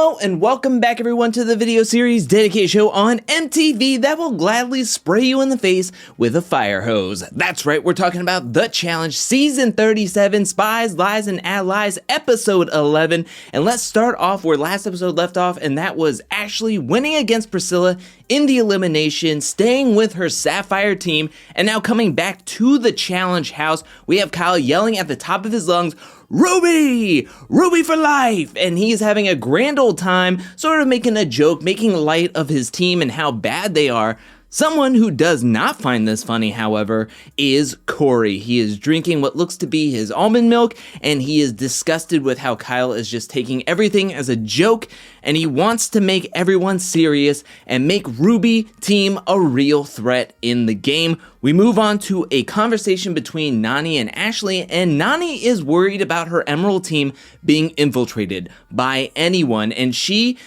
Hello and welcome back everyone to the video series dedicated show on MTV that will gladly spray you in the face with a fire hose. That's right, we're talking about The Challenge Season 37, Spies, Lies, and Allies, Episode 11. And let's start off where last episode left off, and that was Ashley winning against Priscilla in the elimination, staying with her Sapphire team, and now coming back to the challenge house. We have Kyle yelling at the top of his lungs, "Ruby! Ruby for life!" And he's having a grand old time, sort of making a joke, making light of his team and how bad they are. Someone who does not find this funny, however, is Corey. He is drinking what looks to be his almond milk, and he is disgusted with how Kyle is just taking everything as a joke, and he wants to make everyone serious and make Ruby team a real threat in the game. We move on to a conversation between Nany and Ashley, and Nany is worried about her Emerald team being infiltrated by anyone, and she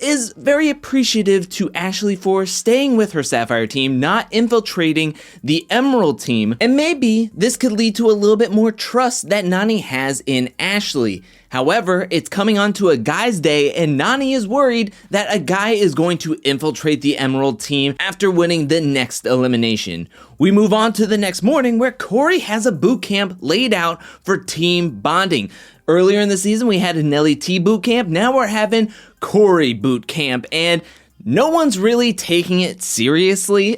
is very appreciative to Ashley for staying with her Sapphire team, not infiltrating the Emerald team, and maybe this could lead to a little bit more trust that Nany has in Ashley. However, it's coming on to a guy's day, and Nany is worried that a guy is going to infiltrate the Emerald team after winning the next elimination. We move on to the next morning where Corey has a boot camp laid out for team bonding. Earlier in the season, we had a Nelly T boot camp. Now we're having Corey boot camp, and no one's really taking it seriously.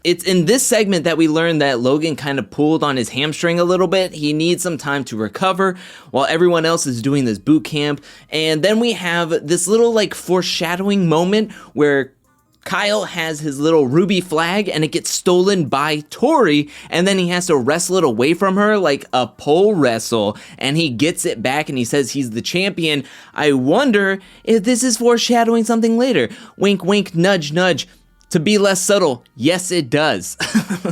It's in this segment that we learn that Logan kind of pulled on his hamstring a little bit. He needs some time to recover while everyone else is doing this boot camp. And then we have this little foreshadowing moment where Kyle has his little Ruby flag and it gets stolen by Tori, and then he has to wrestle it away from her like a pole wrestle, and he gets it back and he says he's the champion. I wonder if this is foreshadowing something later. Wink, wink, nudge, nudge. To be less subtle, yes it does.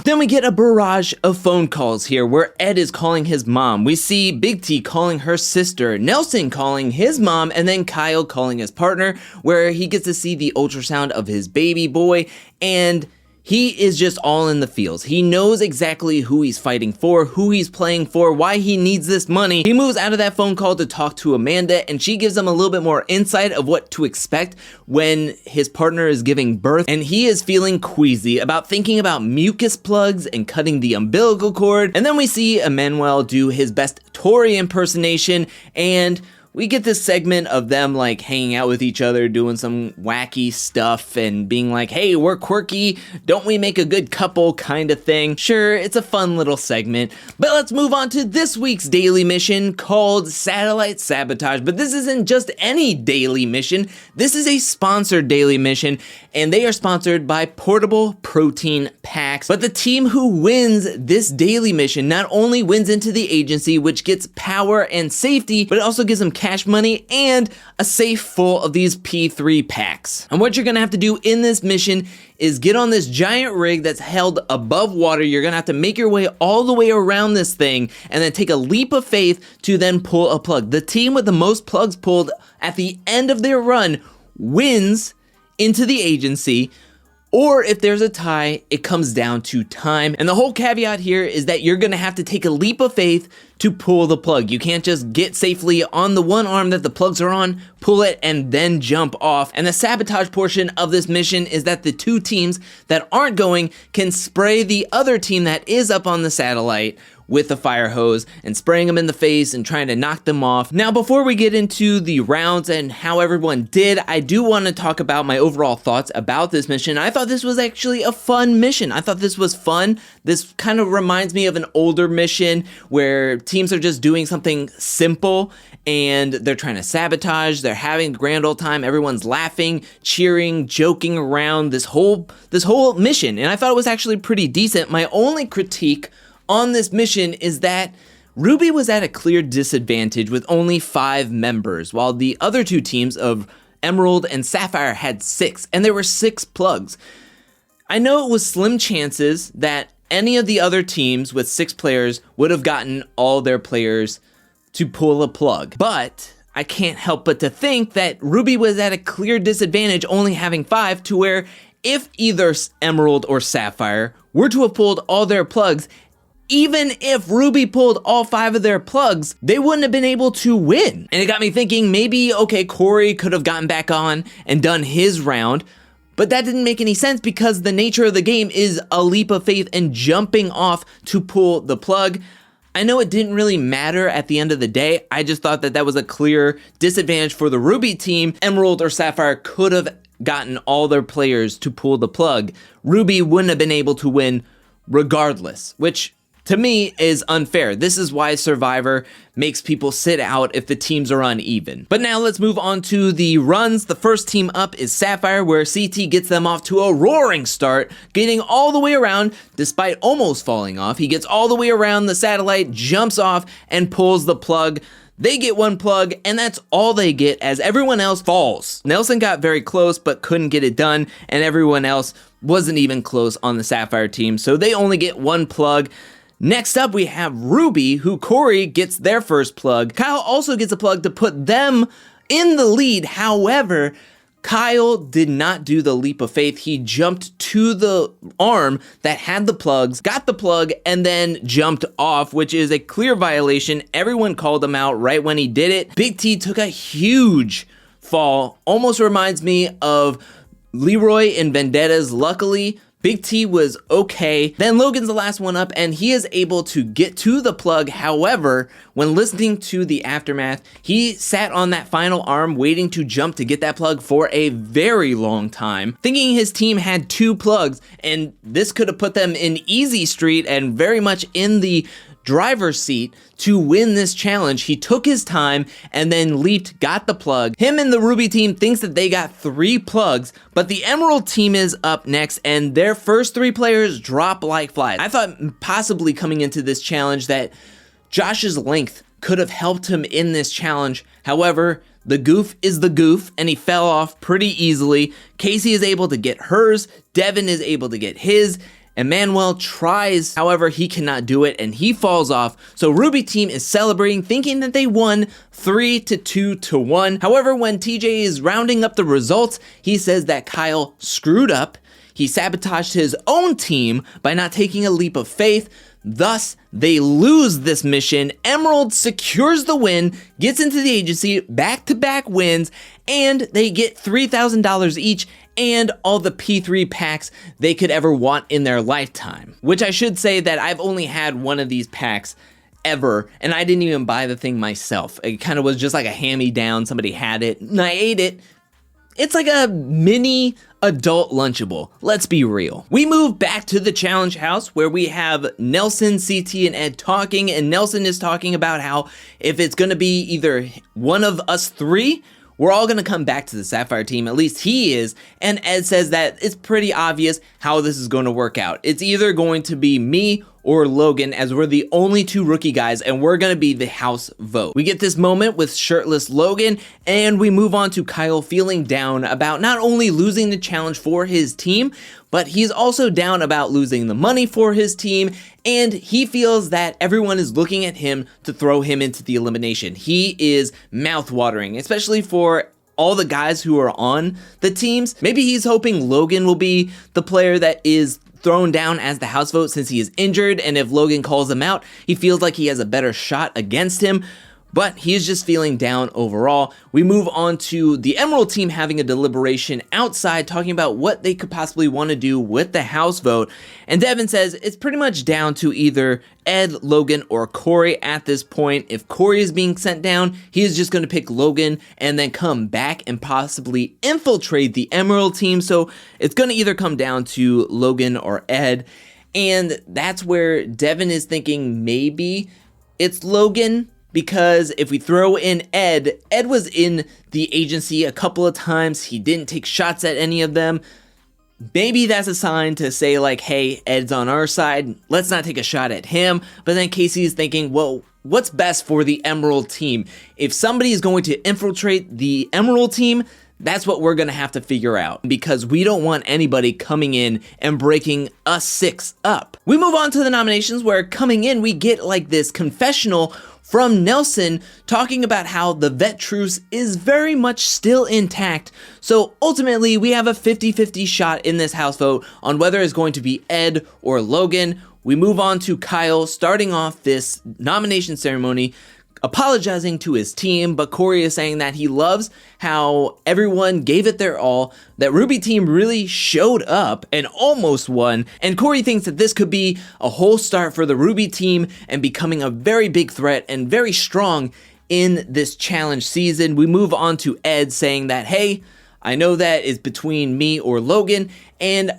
Then we get a barrage of phone calls here where Ed is calling his mom. We see Big T calling her sister, Nelson calling his mom, and then Kyle calling his partner, where he gets to see the ultrasound of his baby boy, and he is just all in the feels. He knows exactly who he's fighting for, who he's playing for, why he needs this money. He moves out of that phone call to talk to Amanda, and she gives him a little bit more insight of what to expect when his partner is giving birth, and he is feeling queasy about thinking about mucus plugs and cutting the umbilical cord. And then we see Emmanuel do his best Tori impersonation, and we get this segment of them hanging out with each other, doing some wacky stuff and being like, hey, we're quirky, don't we make a good couple kind of thing. Sure, it's a fun little segment, but let's move on to this week's daily mission called Satellite Sabotage. But this isn't just any daily mission, this is a sponsored daily mission, and they are sponsored by Portable Protein Packs. But the team who wins this daily mission not only wins into the agency, which gets power and safety, but it also gives them cash money and a safe full of these P3 packs. And what you're gonna have to do in this mission is get on this giant rig that's held above water. You're gonna have to make your way all the way around this thing and then take a leap of faith to then pull a plug. The team with the most plugs pulled at the end of their run wins into the agency, or if there's a tie, it comes down to time. And the whole caveat here is that you're gonna have to take a leap of faith to pull the plug. You can't just get safely on the one arm that the plugs are on, pull it, and then jump off. And the sabotage portion of this mission is that the two teams that aren't going can spray the other team that is up on the satellite with a fire hose and spraying them in the face and trying to knock them off. Now, before we get into the rounds and how everyone did, I do want to talk about my overall thoughts about this mission. I thought this was actually a fun mission. I thought this was fun. This kind of reminds me of an older mission where teams are just doing something simple and they're trying to sabotage. They're having a grand old time. Everyone's laughing, cheering, joking around this whole mission. And I thought it was actually pretty decent. My only critique on this mission is that Ruby was at a clear disadvantage with only 5 members, while the other two teams of Emerald and Sapphire had 6, and there were 6 plugs. I know it was slim chances that any of the other teams with 6 players would have gotten all their players to pull a plug, but I can't help but to think that Ruby was at a clear disadvantage only having 5, to where if either Emerald or Sapphire were to have pulled all their plugs, even if Ruby pulled all 5 of their plugs, they wouldn't have been able to win. And it got me thinking, maybe, okay, Corey could have gotten back on and done his round, but that didn't make any sense because the nature of the game is a leap of faith and jumping off to pull the plug. I know it didn't really matter at the end of the day. I just thought that that was a clear disadvantage for the Ruby team. Emerald or Sapphire could have gotten all their players to pull the plug. Ruby wouldn't have been able to win regardless, which to me is unfair. This is why Survivor makes people sit out if the teams are uneven. But now let's move on to the runs. The first team up is Sapphire, where CT gets them off to a roaring start, getting all the way around despite almost falling off. He gets all the way around the satellite, jumps off, and pulls the plug. They get 1 plug, and that's all they get as everyone else falls. Nelson got very close but couldn't get it done, and everyone else wasn't even close on the Sapphire team, so they only get 1 plug. Next up, we have Ruby, who Corey gets their first plug. Kyle also gets a plug to put them in the lead. However, Kyle did not do the leap of faith. He jumped to the arm that had the plugs, got the plug, and then jumped off, which is a clear violation. Everyone called him out right when he did it. Big T took a huge fall. Almost reminds me of Leroy in Vendettas. Luckily, Big T was okay. Then Logan's the last one up, and he is able to get to the plug. However, when listening to the aftermath, he sat on that final arm waiting to jump to get that plug for a very long time, thinking his team had 2 plugs, and this could have put them in easy street and very much in the driver's seat to win this challenge. He took his time and then leaped, got the plug. Him and the Ruby team thinks that they got 3 plugs, but the Emerald team is up next and their first 3 players drop like flies. I thought possibly coming into this challenge that Josh's length could have helped him in this challenge. However, the goof is the goof, and he fell off pretty easily. Casey is able to get hers, Devin is able to get his, Emmanuel tries, however, he cannot do it and he falls off. So Ruby team is celebrating, thinking that they won 3-2 to 1. However, when TJ is rounding up the results, he says that Kyle screwed up. He sabotaged his own team by not taking a leap of faith. Thus, they lose this mission. Emerald secures the win, gets into the agency, back-to-back wins, and they get $3,000 each and all the P3 packs they could ever want in their lifetime. Which I should say that I've only had one of these packs ever, and I didn't even buy the thing myself. It kind of was just like a hand-me-down. Somebody had it, and I ate it. It's like a mini adult Lunchable. Let's be real. We move back to the challenge house where we have Nelson, CT, and Ed talking, and Nelson is talking about how if it's gonna be either one of us 3, we're all gonna come back to the Sapphire team, at least he is, and Ed says that it's pretty obvious how this is gonna work out. It's either going to be me or Logan, as we're the only 2 rookie guys, and we're gonna be the house vote. We get this moment with shirtless Logan, and we move on to Kyle feeling down about not only losing the challenge for his team, but he's also down about losing the money for his team, and he feels that everyone is looking at him to throw him into the elimination. He is mouth-watering, especially for all the guys who are on the teams. Maybe he's hoping Logan will be the player that is thrown down as the house vote since he is injured, and if Logan calls him out, he feels like he has a better shot against him. But he's just feeling down overall. We move on to the Emerald team having a deliberation outside, talking about what they could possibly want to do with the house vote. And Devin says it's pretty much down to either Ed, Logan, or Corey at this point. If Corey is being sent down, he is just going to pick Logan and then come back and possibly infiltrate the Emerald team. So it's going to either come down to Logan or Ed. And that's where Devin is thinking maybe it's Logan. Because if we throw in Ed, Ed was in the agency a couple of times. He didn't take shots at any of them. Maybe that's a sign to say like, hey, Ed's on our side. Let's not take a shot at him. But then Casey is thinking, well, what's best for the Emerald team? If somebody is going to infiltrate the Emerald team, that's what we're going to have to figure out, because we don't want anybody coming in and breaking us 6 up. We move on to the nominations, where coming in we get like this confessional from Nelson talking about how the vet truce is very much still intact. So ultimately we have a 50-50 shot in this house vote on whether it's going to be Ed or Logan. we move on to Kyle starting off this nomination ceremony, apologizing to his team, but Corey is saying that he loves how everyone gave it their all, that Ruby team really showed up and almost won, and Corey thinks that this could be a whole start for the Ruby team and becoming a very big threat and very strong in this challenge season. We move on to Ed saying that, hey, I know that is between me or Logan, and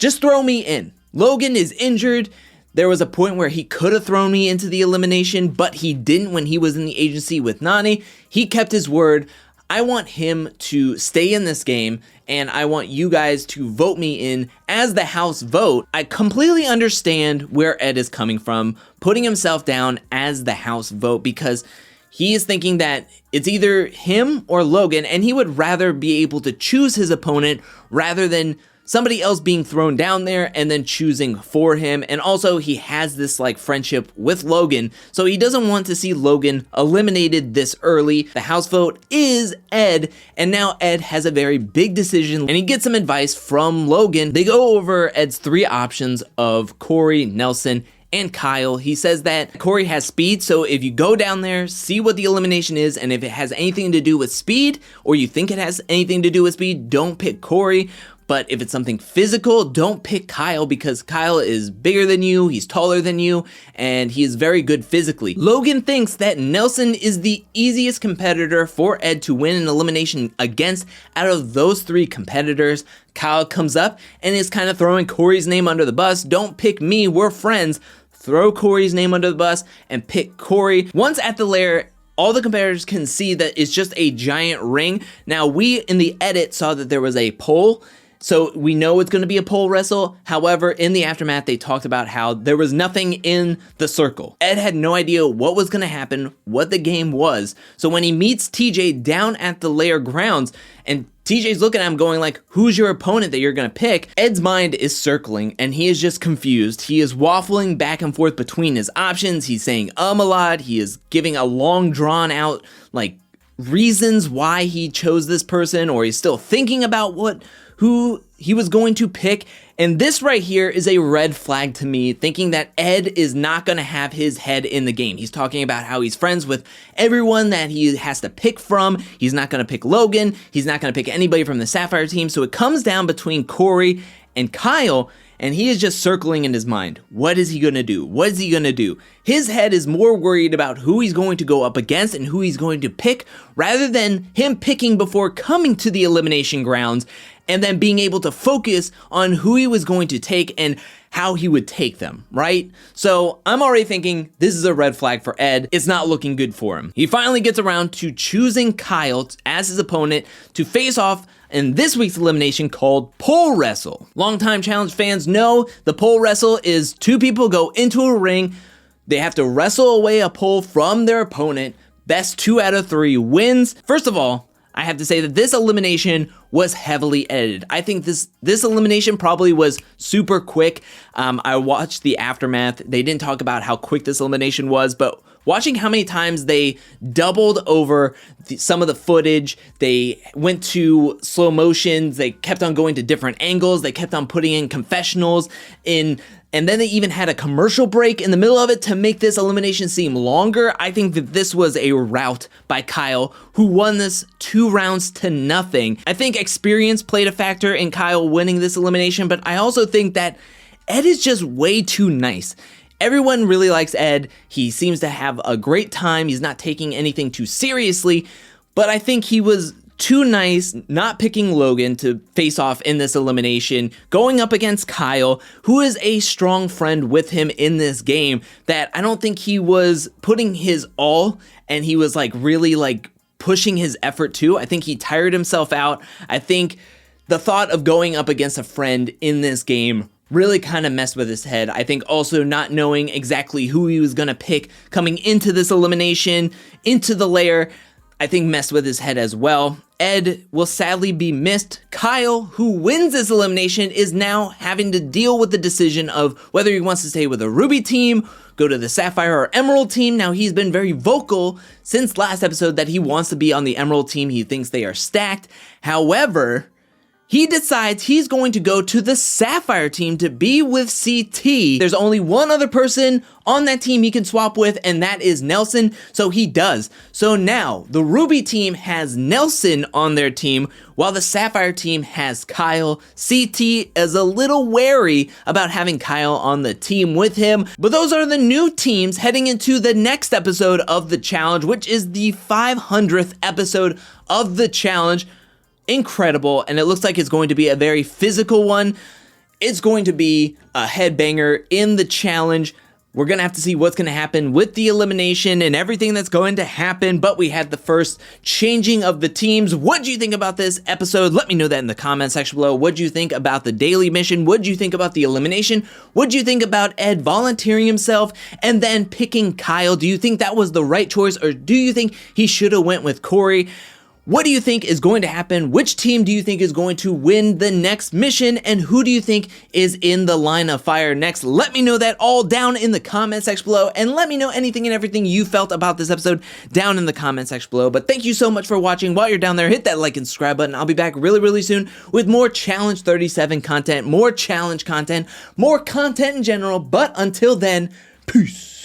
just throw me in. Logan is injured. There was a point where he could have thrown me into the elimination, but he didn't when he was in the agency with Nany. He kept his word. I want him to stay in this game, and I want you guys to vote me in as the house vote. I completely understand where Ed is coming from, putting himself down as the house vote, because he is thinking that it's either him or Logan, and he would rather be able to choose his opponent rather than somebody else being thrown down there and then choosing for him. And also he has this like friendship with Logan, so he doesn't want to see Logan eliminated this early. The house vote is Ed, and now Ed has a very big decision, and he gets some advice from Logan. They go over Ed's 3 options of Corey, Nelson, and Kyle. He says that Corey has speed, so if you go down there, see what the elimination is, and if it has anything to do with speed, or you think it has anything to do with speed, don't pick Corey. But if it's something physical, don't pick Kyle, because Kyle is bigger than you, he's taller than you, and he is very good physically. Logan thinks that Nelson is the easiest competitor for Ed to win an elimination against out of those 3 competitors. Kyle comes up and is kind of throwing Corey's name under the bus. Don't pick me, we're friends. Throw Corey's name under the bus and pick Corey. Once at the lair, all the competitors can see that it's just a giant ring. Now, we in the edit saw that there was a pole, so we know it's going to be a pole wrestle. However, in the aftermath, they talked about how there was nothing in the circle. Ed had no idea what was going to happen, what the game was. So when he meets TJ down at the lair grounds, and TJ's looking at him going like, who's your opponent that you're going to pick? Ed's mind is circling, and he is just confused. He is waffling back and forth between his options. He's saying a lot. He is giving a long drawn out like reasons why he chose this person, or he's still thinking about who he was going to pick. And this right here is a red flag to me, thinking that Ed is not going to have his head in the game. He's talking about how he's friends with everyone that he has to pick from. He's not going to pick Logan. He's not going to pick anybody from the Sapphire team. So it comes down between Corey and Kyle, and he is just circling in his mind. What is he going to do? What is he going to do? His head is more worried about who he's going to go up against and who he's going to pick, rather than him picking before coming to the elimination grounds and then being able to focus on who he was going to take and how he would take them, right? So I'm already thinking this is a red flag for Ed. It's not looking good for him. He finally gets around to choosing Kyle as his opponent to face off in this week's elimination called Pole Wrestle. Longtime challenge fans know the pole wrestle is 2 people go into a ring. They have to wrestle away a pole from their opponent. Best 2 out of 3 wins. First of all, I have to say that this elimination was heavily edited. I think this elimination probably was super quick. I watched the aftermath. They didn't talk about how quick this elimination was, but watching how many times they doubled over some of the footage, they went to slow motions, they kept on going to different angles, they kept on putting in confessionals in, and then they even had a commercial break in the middle of it to make this elimination seem longer. I think that this was a rout by Kyle, who won this 2 rounds to nothing. I think experience played a factor in Kyle winning this elimination, but I also think that Ed is just way too nice. Everyone really likes Ed. He seems to have a great time. He's not taking anything too seriously, but I think he was too nice not picking Logan to face off in this elimination, going up against Kyle, who is a strong friend with him in this game, that I don't think he was putting his all, and he was like really like pushing his effort too. I think he tired himself out. I think the thought of going up against a friend in this game really kind of messed with his head. I think also not knowing exactly who he was going to pick coming into this elimination, into the lair, I think messed with his head as well. Ed will sadly be missed. Kyle, who wins this elimination, is now having to deal with the decision of whether he wants to stay with a Ruby team, go to the Sapphire or Emerald team. Now, he's been very vocal since last episode that he wants to be on the Emerald team. He thinks they are stacked. However, he decides he's going to go to the Sapphire team to be with CT. There's only one other person on that team he can swap with, and that is Nelson, so he does. So now, the Ruby team has Nelson on their team, while the Sapphire team has Kyle. CT is a little wary about having Kyle on the team with him, but those are the new teams heading into the next episode of the challenge, which is the 500th episode of the challenge. Incredible, and it looks like it's going to be a very physical one. It's going to be a headbanger in the challenge. We're going to have to see what's going to happen with the elimination and everything that's going to happen, but we had the first changing of the teams. What do you think about this episode? Let me know that in the comment section below. What do you think about the daily mission? What do you think about the elimination? What do you think about Ed volunteering himself and then picking Kyle? Do you think that was the right choice, or do you think he should have went with Corey? What do you think is going to happen? Which team do you think is going to win the next mission? And who do you think is in the line of fire next? Let me know that all down in the comment section below. And let me know anything and everything you felt about this episode down in the comment section below. But thank you so much for watching. While you're down there, hit that like and subscribe button. I'll be back really soon with more Challenge 37 content, more challenge content, more content in general. But until then, peace.